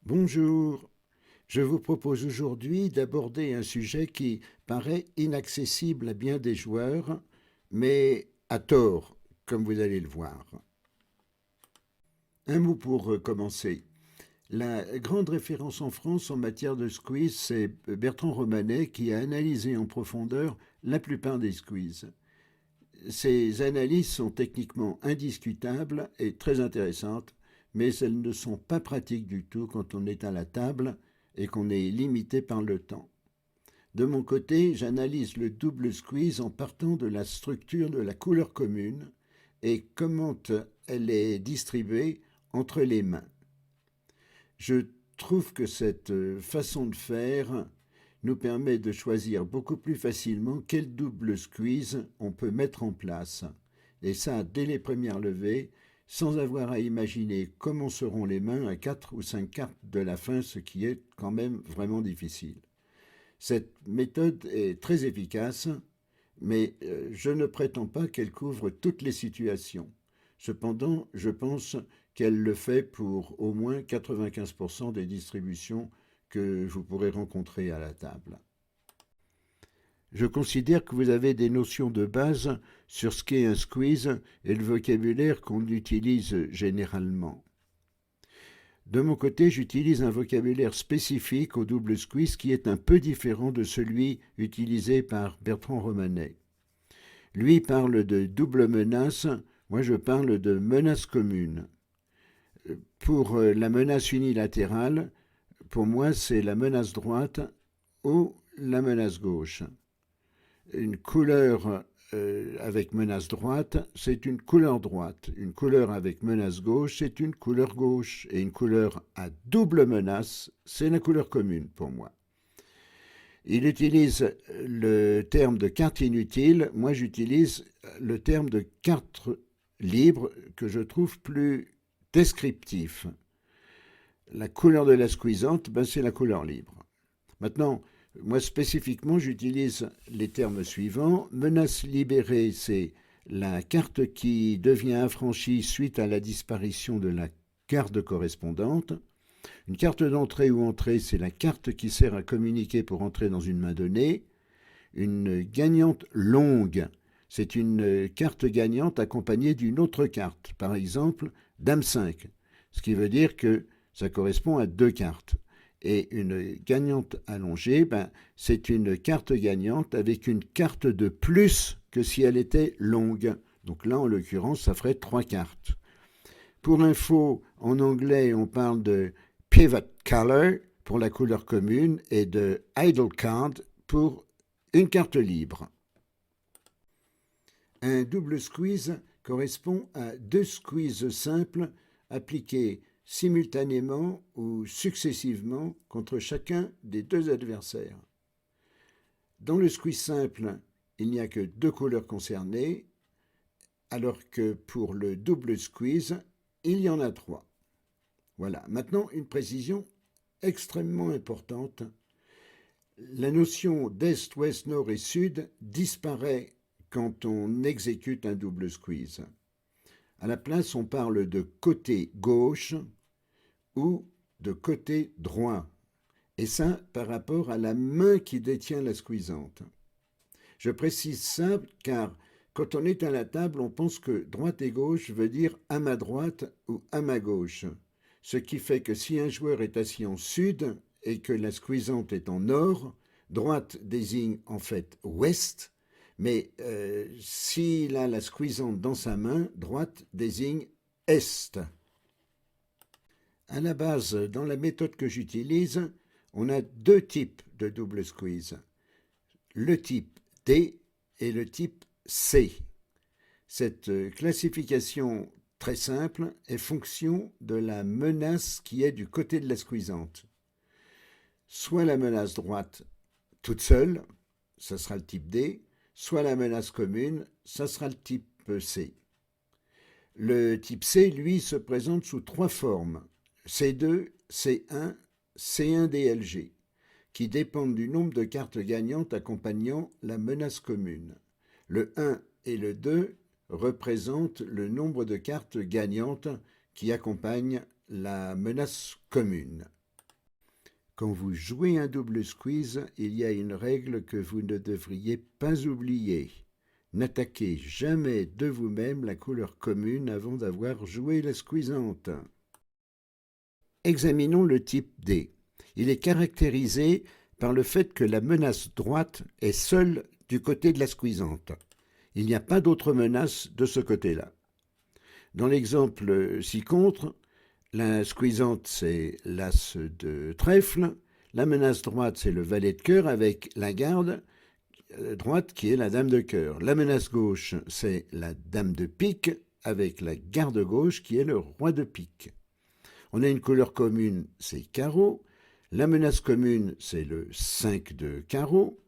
Bonjour, je vous propose aujourd'hui d'aborder un sujet qui paraît inaccessible à bien des joueurs, mais à tort, comme vous allez le voir. Un mot pour commencer. La grande référence en France en matière de squeeze, c'est Bertrand Romanet qui a analysé en profondeur la plupart des squeezes. Ces analyses sont techniquement indiscutables et très intéressantes, mais elles ne sont pas pratiques du tout quand on est à la table et qu'on est limité par le temps. De mon côté, j'analyse le double squeeze en partant de la structure de la couleur commune et comment elle est distribuée entre les mains. Je trouve que cette façon de faire nous permet de choisir beaucoup plus facilement quel double squeeze on peut mettre en place. Et ça, dès les premières levées, sans avoir à imaginer comment seront les mains à 4 ou 5 cartes de la fin, ce qui est quand même vraiment difficile. Cette méthode est très efficace, mais je ne prétends pas qu'elle couvre toutes les situations. Cependant, je pense qu'elle le fait pour au moins 95% des distributions que vous pourrez rencontrer à la table. Je considère que vous avez des notions de base sur ce qu'est un squeeze et le vocabulaire qu'on utilise généralement. De mon côté, j'utilise un vocabulaire spécifique au double squeeze qui est un peu différent de celui utilisé par Bertrand Romanet. Lui parle de double menace, moi je parle de menace commune. Pour la menace unilatérale, pour moi c'est la menace droite ou la menace gauche. Une couleur avec menace droite, c'est une couleur droite. Une couleur avec menace gauche, c'est une couleur gauche. Et une couleur à double menace, c'est la couleur commune pour moi. Il utilise le terme de carte inutile. Moi, j'utilise le terme de carte libre que je trouve plus descriptif. La couleur de la squeezante, c'est la couleur libre. Maintenant, moi spécifiquement, j'utilise les termes suivants. Menace libérée, c'est la carte qui devient affranchie suite à la disparition de la carte correspondante. Une carte d'entrée ou entrée, c'est la carte qui sert à communiquer pour entrer dans une main donnée. Une gagnante longue, c'est une carte gagnante accompagnée d'une autre carte. Par exemple, Dame 5, ce qui veut dire que ça correspond à deux cartes. Et une gagnante allongée, c'est une carte gagnante avec une carte de plus que si elle était longue. Donc là, en l'occurrence, ça ferait trois cartes. Pour info, en anglais, on parle de pivot color pour la couleur commune et de idle card pour une carte libre. Un double squeeze correspond à deux squeezes simples appliqués simultanément ou successivement contre chacun des deux adversaires. Dans le squeeze simple, il n'y a que deux couleurs concernées, alors que pour le double squeeze, il y en a trois. Voilà, maintenant une précision extrêmement importante. La notion d'est, ouest, nord et sud disparaît quand on exécute un double squeeze. À la place, on parle de côté gauche ou de côté droit. Et ça, par rapport à la main qui détient la squeezante. Je précise ça car quand on est à la table, on pense que droite et gauche veut dire à ma droite ou à ma gauche. Ce qui fait que si un joueur est assis en sud et que la squeezante est en nord, droite désigne en fait ouest, mais s'il a la squeezante dans sa main, droite désigne est. À la base, dans la méthode que j'utilise, on a deux types de double squeeze. Le type D et le type C. Cette classification très simple est fonction de la menace qui est du côté de la squeezante. Soit la menace droite toute seule, ça sera le type D, soit la menace commune, ça sera le type C. Le type C, lui, se présente sous trois formes, C2, C1, C1DLG, qui dépendent du nombre de cartes gagnantes accompagnant la menace commune. Le 1 et le 2 représentent le nombre de cartes gagnantes qui accompagnent la menace commune. quand vous jouez un double squeeze, il y a une règle que vous ne devriez pas oublier. N'attaquez jamais de vous-même la couleur commune avant d'avoir joué la squeezante. Examinons le type D. Il est caractérisé par le fait que la menace droite est seule du côté de la squeezante. Il n'y a pas d'autre menace de ce côté-là. Dans l'exemple ci-contre, la squeezante, c'est l'as de trèfle. La menace droite, c'est le valet de cœur avec la garde droite qui est la dame de cœur. La menace gauche, c'est la dame de pique avec la garde gauche qui est le roi de pique. On a une couleur commune, c'est carreau. La menace commune, c'est le 5 de carreau.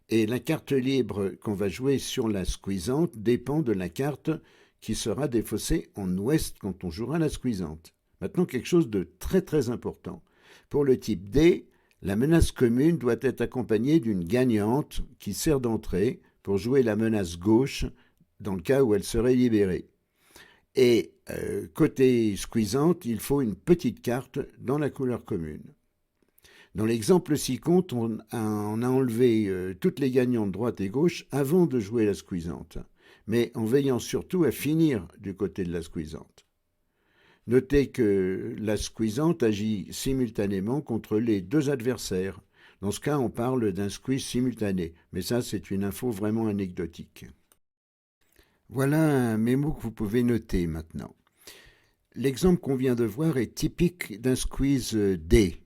Et la carte libre qu'on va jouer sur la squeezante dépend de la carte qui sera défaussée en ouest quand on jouera la squeezante. Maintenant, quelque chose de très très important. Pour le type D, la menace commune doit être accompagnée d'une gagnante qui sert d'entrée pour jouer la menace gauche dans le cas où elle serait libérée. Et côté squeezante, il faut une petite carte dans la couleur commune. Dans l'exemple ci-contre, on a enlevé toutes les gagnantes droite et gauche avant de jouer la squeezante, mais en veillant surtout à finir du côté de la squeezante. Notez que la squeezante agit simultanément contre les deux adversaires. Dans ce cas, on parle d'un squeeze simultané, mais ça, c'est une info vraiment anecdotique. Voilà un mémo que vous pouvez noter maintenant. L'exemple qu'on vient de voir est typique d'un squeeze D,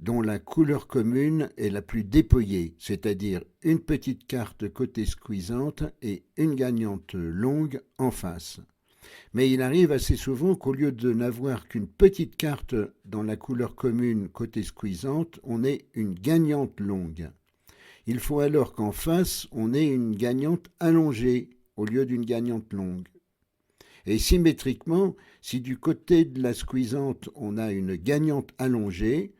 dont la couleur commune est la plus dépouillée, c'est-à-dire une petite carte côté squeezante et une gagnante longue en face. Mais il arrive assez souvent qu'au lieu de n'avoir qu'une petite carte dans la couleur commune côté squeezante, on ait une gagnante longue. Il faut alors qu'en face, on ait une gagnante allongée au lieu d'une gagnante longue. Et symétriquement, si du côté de la squeezante, on a une gagnante allongée,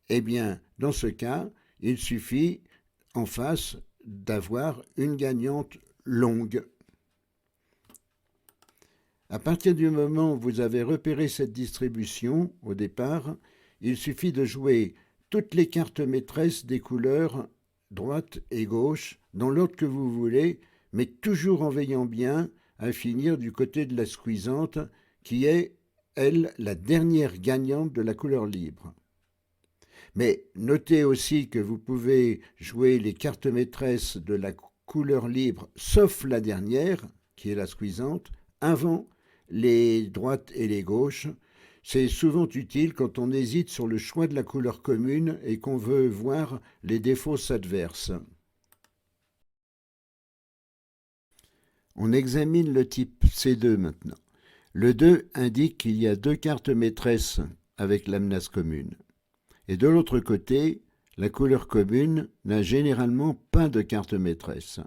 eh bien, dans ce cas, il suffit en face d'avoir une gagnante longue. À partir du moment où vous avez repéré cette distribution au départ, il suffit de jouer toutes les cartes maîtresses des couleurs droite et gauche dans l'ordre que vous voulez, mais toujours en veillant bien à finir du côté de la squeezante qui est, elle, la dernière gagnante de la couleur libre. Mais notez aussi que vous pouvez jouer les cartes maîtresses de la couleur libre, sauf la dernière, qui est la squeezante, avant les droites et les gauches. C'est souvent utile quand on hésite sur le choix de la couleur commune et qu'on veut voir les défausses adverses. On examine le type C2 maintenant. Le 2 indique qu'il y a deux cartes maîtresses avec la menace commune. Et de l'autre côté, la couleur commune n'a généralement pas de carte maîtresse.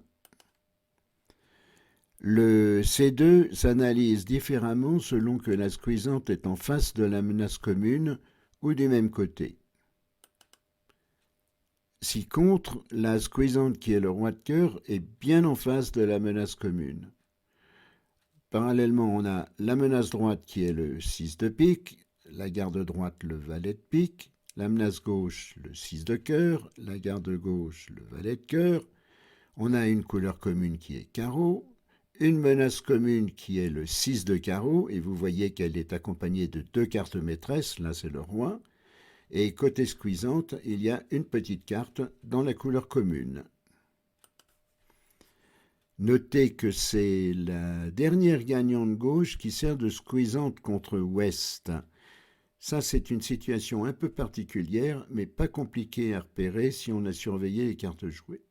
Le C2 s'analyse différemment selon que la squeezante est en face de la menace commune ou du même côté. Si contre, la squeezante qui est le roi de cœur est bien en face de la menace commune. Parallèlement, on a la menace droite qui est le 6 de pique, la garde droite le valet de pique, la menace gauche le 6 de cœur, la garde gauche le valet de cœur. On a une couleur commune qui est carreau, une menace commune qui est le 6 de carreau, et vous voyez qu'elle est accompagnée de deux cartes maîtresses, là c'est le roi, et côté squeezante, il y a une petite carte dans la couleur commune. Notez que c'est la dernière gagnante gauche qui sert de squeezante contre ouest. Ça, c'est une situation un peu particulière, mais pas compliquée à repérer si on a surveillé les cartes jouées.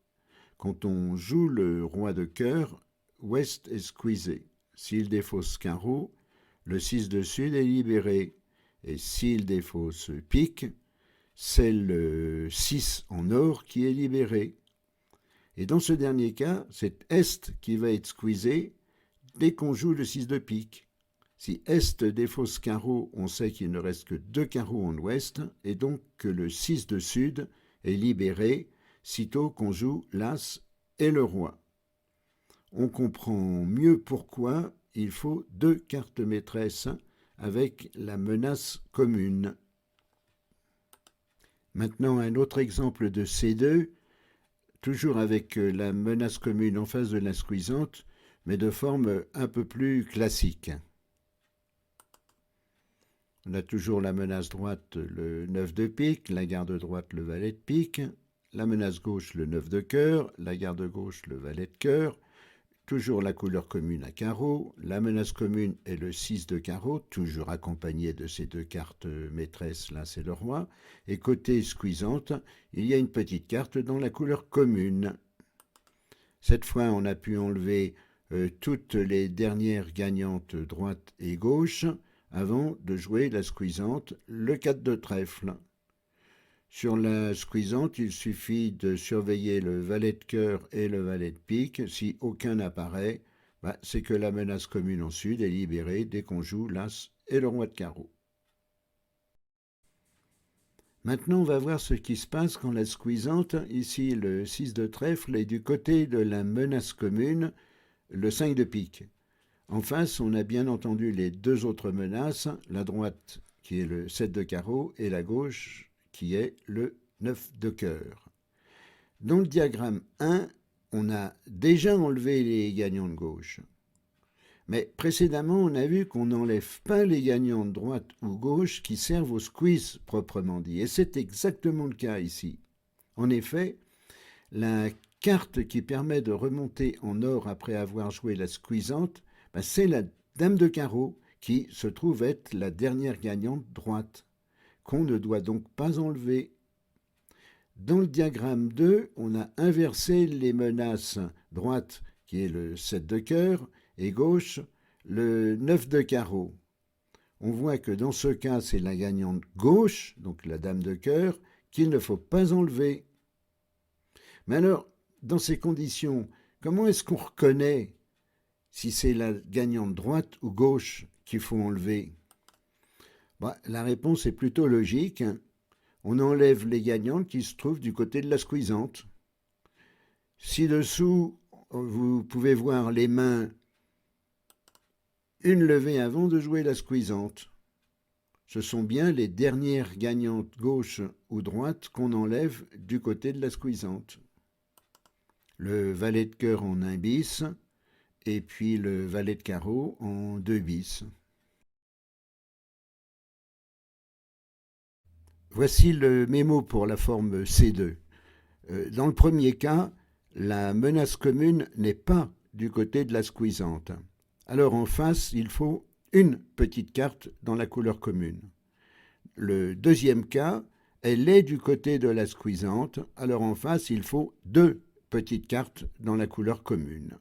Quand on joue le roi de cœur, ouest est squeezé. S'il défausse carreau, le 6 de sud est libéré. Et s'il défausse pique, c'est le 6 en or qui est libéré. Et dans ce dernier cas, c'est est qui va être squeezé dès qu'on joue le 6 de pique. Si est défausse carreau, on sait qu'il ne reste que deux carreaux en ouest, et donc que le 6 de sud est libéré sitôt qu'on joue l'as et le roi. On comprend mieux pourquoi il faut deux cartes maîtresses avec la menace commune. Maintenant, un autre exemple de C2, toujours avec la menace commune en face de la squeezante, mais de forme un peu plus classique. On a toujours la menace droite, le 9 de pique, la garde droite, le valet de pique, la menace gauche, le 9 de cœur, la garde gauche, le valet de cœur, toujours la couleur commune à carreau, la menace commune est le 6 de carreau, toujours accompagné de ces deux cartes maîtresses, là c'est le roi, et côté squeezante, il y a une petite carte dans la couleur commune. Cette fois, on a pu enlever toutes les dernières gagnantes droite et gauche avant de jouer la squeezante, le 4 de trèfle. Sur la squeezante, il suffit de surveiller le valet de cœur et le valet de pique. Si aucun n'apparaît, c'est que la menace commune en sud est libérée dès qu'on joue l'as et le roi de carreau. Maintenant, on va voir ce qui se passe quand la squeezante, ici le 6 de trèfle, est du côté de la menace commune, le 5 de pique. En face, on a bien entendu les deux autres menaces, la droite qui est le 7 de carreau et la gauche qui est le 9 de cœur. Dans le diagramme 1, on a déjà enlevé les gagnants de gauche. Mais précédemment, on a vu qu'on n'enlève pas les gagnants de droite ou gauche qui servent au squeeze proprement dit. Et c'est exactement le cas ici. En effet, la carte qui permet de remonter en or après avoir joué la squeezante, c'est la dame de carreau qui se trouve être la dernière gagnante droite, qu'on ne doit donc pas enlever. Dans le diagramme 2, on a inversé les menaces droite, qui est le 7 de cœur, et gauche, le 9 de carreau. On voit que dans ce cas, c'est la gagnante gauche, donc la dame de cœur, qu'il ne faut pas enlever. Mais alors, dans ces conditions, comment est-ce qu'on reconnaît si c'est la gagnante droite ou gauche qu'il faut enlever? La réponse est plutôt logique. On enlève les gagnantes qui se trouvent du côté de la squeezante. Ci-dessous, vous pouvez voir les mains, une levée avant de jouer la squeezante. Ce sont bien les dernières gagnantes gauche ou droite qu'on enlève du côté de la squeezante. Le valet de cœur en 1 bis, et puis le valet de carreau en 2 bis. Voici le mémo pour la forme C2. Dans le premier cas, la menace commune n'est pas du côté de la squeezante. Alors en face, il faut une petite carte dans la couleur commune. Le deuxième cas, elle est du côté de la squeezante. Alors en face, il faut deux petites cartes dans la couleur commune.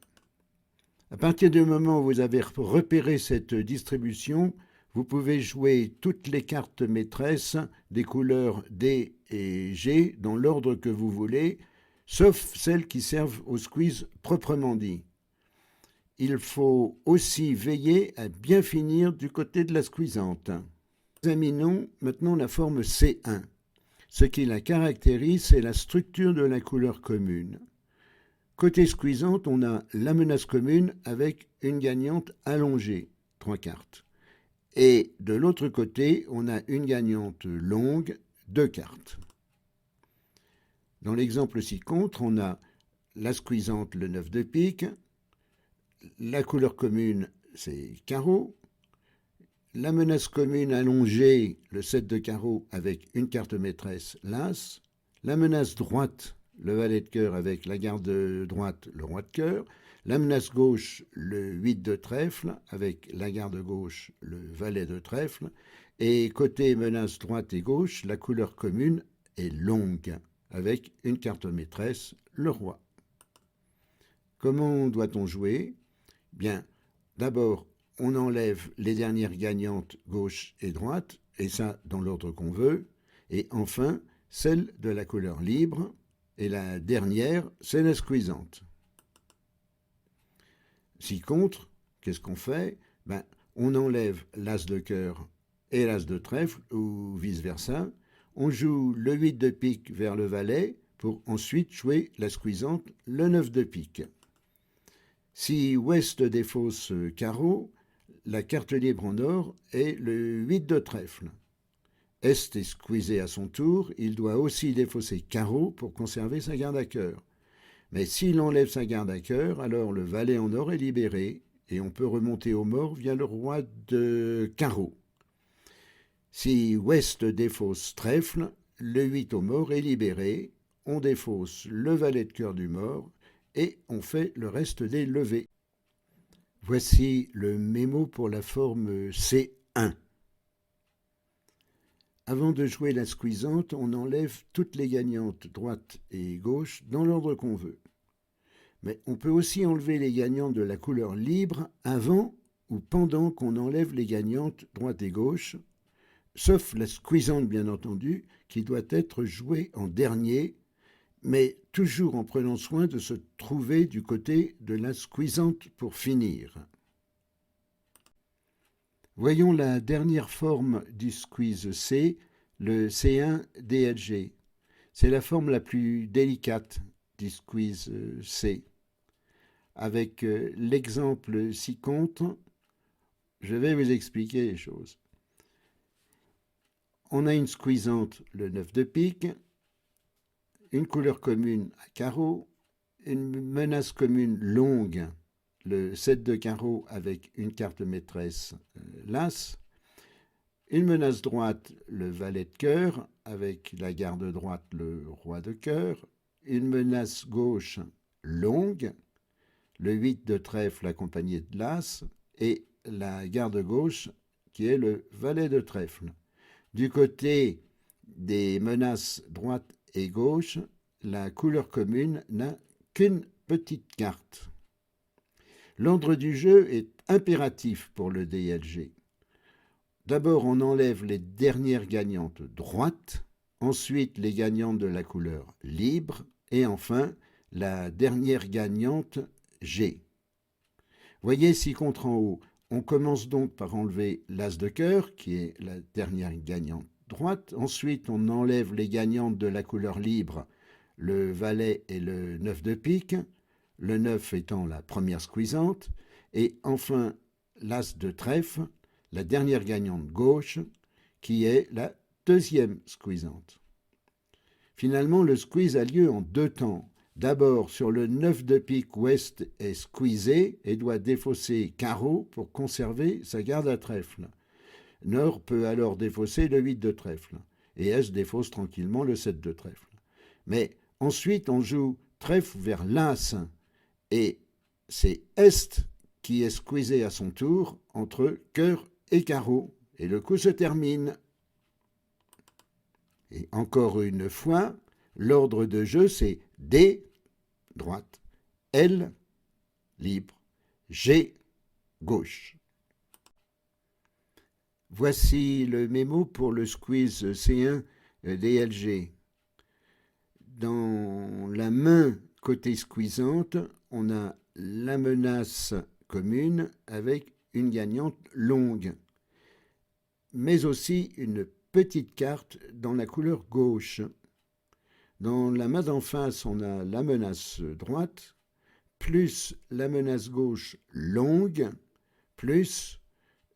À partir du moment où vous avez repéré cette distribution, vous pouvez jouer toutes les cartes maîtresses des couleurs D et G dans l'ordre que vous voulez, sauf celles qui servent au squeeze proprement dit. Il faut aussi veiller à bien finir du côté de la squeezante. Examinons maintenant la forme C1. Ce qui la caractérise, c'est la structure de la couleur commune. Côté squeezante, on a la menace commune avec une gagnante allongée, 3 cartes. Et de l'autre côté, on a une gagnante longue, 2 cartes. Dans l'exemple ci-contre, on a la squeezante, le 9 de pique, la couleur commune, c'est carreau, la menace commune allongée, le 7 de carreau avec une carte maîtresse, l'as, la menace droite, le valet de cœur avec la garde droite, le roi de cœur, la menace gauche, le 8 de trèfle avec la garde gauche, le valet de trèfle, et côté menace droite et gauche, la couleur commune est longue avec une carte maîtresse, le roi. Comment doit-on jouer? Bien, d'abord, on enlève les dernières gagnantes gauche et droite, et ça dans l'ordre qu'on veut, et enfin, celle de la couleur libre, et la dernière, c'est la squeezante. Ci-contre, qu'est-ce qu'on fait? On enlève l'as de cœur et l'as de trèfle, ou vice-versa. On joue le 8 de pique vers le valet, pour ensuite jouer la squeezante, le 9 de pique. Si ouest défausse carreau, la carte libre en or est le 8 de trèfle. Est est squeezé à son tour, il doit aussi défausser carreau pour conserver sa garde à cœur. Mais s'il enlève sa garde à cœur, alors le valet en or est libéré et on peut remonter au mort via le roi de carreau. Si ouest défausse trèfle, le 8 au mort est libéré, on défausse le valet de cœur du mort et on fait le reste des levées. Voici le mémo pour la forme C1. Avant de jouer la squeezante, on enlève toutes les gagnantes droite et gauche dans l'ordre qu'on veut. Mais on peut aussi enlever les gagnantes de la couleur libre avant ou pendant qu'on enlève les gagnantes droite et gauche, sauf la squeezante bien entendu, qui doit être jouée en dernier, mais toujours en prenant soin de se trouver du côté de la squeezante pour finir. Voyons la dernière forme du squeeze C, le C1 DLG. C'est la forme la plus délicate du squeeze C. Avec l'exemple ci-contre, je vais vous expliquer les choses. On a une squeezante, le 9 de pique, une couleur commune à carreau, une menace commune longue, le 7 de carreau avec une carte maîtresse l'as, une menace droite, le valet de cœur, avec la garde droite, le roi de cœur, une menace gauche longue, le 8 de trèfle accompagné de l'as, et la garde gauche qui est le valet de trèfle. Du côté des menaces droite et gauche, la couleur commune n'a qu'une petite carte. L'ordre du jeu est impératif pour le DLG. D'abord, on enlève les dernières gagnantes droites, ensuite les gagnantes de la couleur libre, et enfin la dernière gagnante G. Voyez ci contre en haut. On commence donc par enlever l'as de cœur, qui est la dernière gagnante droite. Ensuite, on enlève les gagnantes de la couleur libre, le valet et le 9 de pique, le 9 étant la première squeezante, et enfin l'as de trèfle, la dernière gagnante gauche, qui est la deuxième squeezante. Finalement, le squeeze a lieu en deux temps. D'abord, sur le 9 de pique, ouest est squeezé et doit défausser carreau pour conserver sa garde à trèfle. Nord peut alors défausser le 8 de trèfle et est défausse tranquillement le 7 de trèfle. Mais ensuite, on joue trèfle vers l'as et c'est est qui est squeezé à son tour entre cœur et carreau et le coup se termine. Et encore une fois, l'ordre de jeu c'est D, droite, L, libre, G, gauche. Voici le mémo pour le squeeze C1 DLG. Dans la main côté squeezante, on a la menace commune avec une gagnante longue, mais aussi une petite carte dans la couleur gauche. Dans la main d'en face, on a la menace droite, plus la menace gauche longue, plus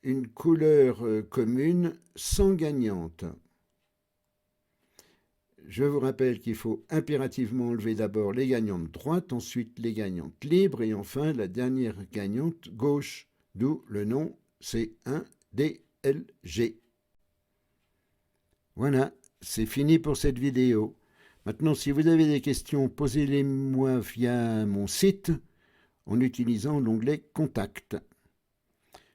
une couleur commune sans gagnante. Je vous rappelle qu'il faut impérativement enlever d'abord les gagnantes droites, ensuite les gagnantes libres et enfin la dernière gagnante gauche, d'où le nom C1DLG. Voilà, c'est fini pour cette vidéo. Maintenant, si vous avez des questions, posez-les-moi via mon site en utilisant l'onglet « Contact ».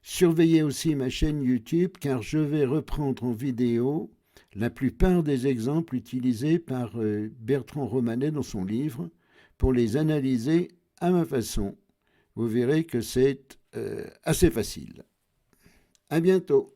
Surveillez aussi ma chaîne YouTube car je vais reprendre en vidéo la plupart des exemples utilisés par Bertrand Romanet dans son livre pour les analyser à ma façon. Vous verrez que c'est assez facile. À bientôt.